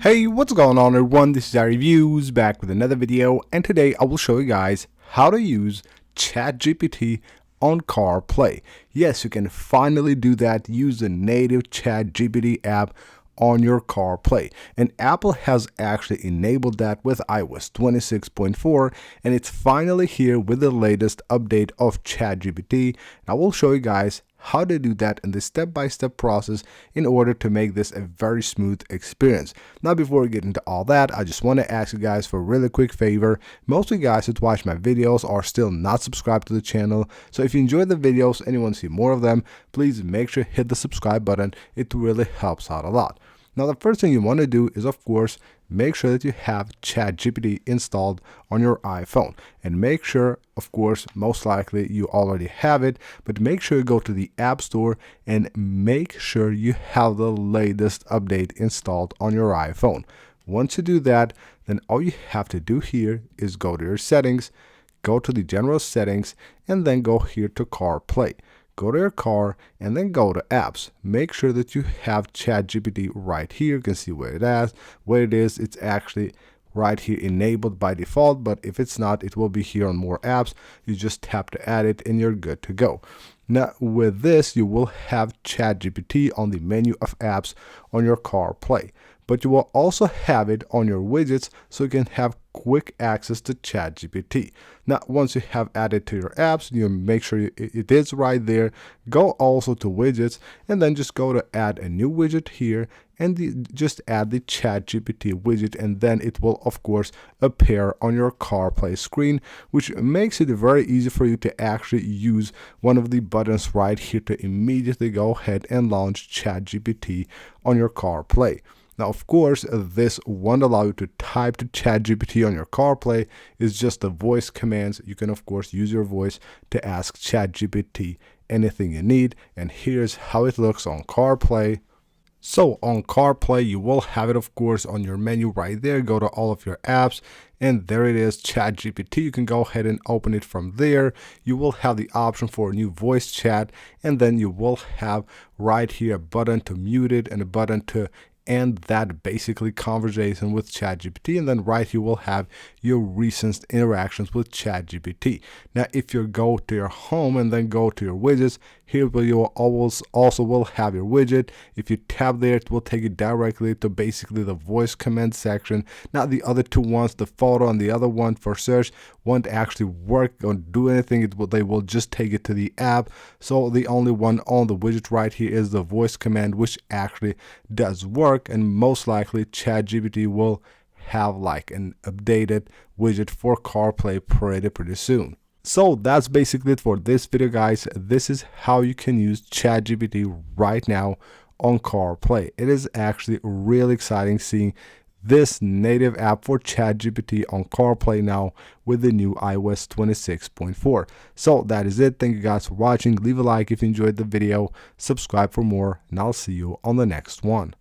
Hey, what's going on everyone? This is iReviews back with another video, and today I will show you guys how to use ChatGPT on CarPlay. Yes, you can finally do that. Use the native ChatGPT app on your CarPlay, and Apple has actually enabled that with iOS 26.4, and it's finally here with the latest update of ChatGPT. I will show you guys how to do that in the step-by-step process in order to make this a very smooth experience. Now, before we get into all that, I just want to ask you guys for a really quick favor. Most of you guys that watch my videos are still not subscribed to the channel, so if you enjoy the videos and you want to see more of them, please make sure to hit the subscribe button. It really helps out a lot. Now, the first thing you want to do is, of course, make sure that you have ChatGPT installed on your iPhone. And make sure, of course, most likely you already have it, but make sure you go to the App Store and make sure you have the latest update installed on your iPhone. Once you do that, then all you have to do here is go to your settings, go to the general settings, and then go here to CarPlay. Go to your car and then go to apps. Make sure that you have ChatGPT right here. You can see where it is. It's actually right here enabled by default, but if it's not, it will be here on more apps. You just tap to add it and you're good to go. Now with this, you will have ChatGPT on the menu of apps on your CarPlay, but you will also have it on your widgets so you can have quick access to ChatGPT. Now, once you have added to your apps, you make sure it is right there. Go also to widgets and then just go to add a new widget here and just add the ChatGPT widget, and then it will of course appear on your CarPlay screen, which makes it very easy for you to actually use one of the buttons right here to immediately go ahead and launch ChatGPT on your CarPlay. Now, of course, this won't allow you to type to ChatGPT on your CarPlay. It's just the voice commands. You can, of course, use your voice to ask ChatGPT anything you need. And here's how it looks on CarPlay. So on CarPlay, you will have it, of course, on your menu right there. Go to all of your apps, and there it is, ChatGPT. You can go ahead and open it from there. You will have the option for a new voice chat, and then you will have right here a button to mute it and a button to end that basically conversation with ChatGPT, and then right here you will have your recent interactions with ChatGPT. Now, if you go to your home and then go to your widgets, here you will also will have your widget. If you tap there, it will take you directly to basically the voice command section. Now, the other two ones, the photo and the other one for search, won't actually work or do anything. They will just take it to the app. So the only one on the widget right here is the voice command, which actually does work, and most likely ChatGPT will have like an updated widget for CarPlay pretty soon. So that's basically it for this video, guys. This is how you can use ChatGPT right now on CarPlay. It is actually really exciting seeing this native app for ChatGPT on CarPlay now with the new iOS 26.4. So that is it. Thank you guys for watching. Leave a like if you enjoyed the video, subscribe for more, and I'll see you on the next one.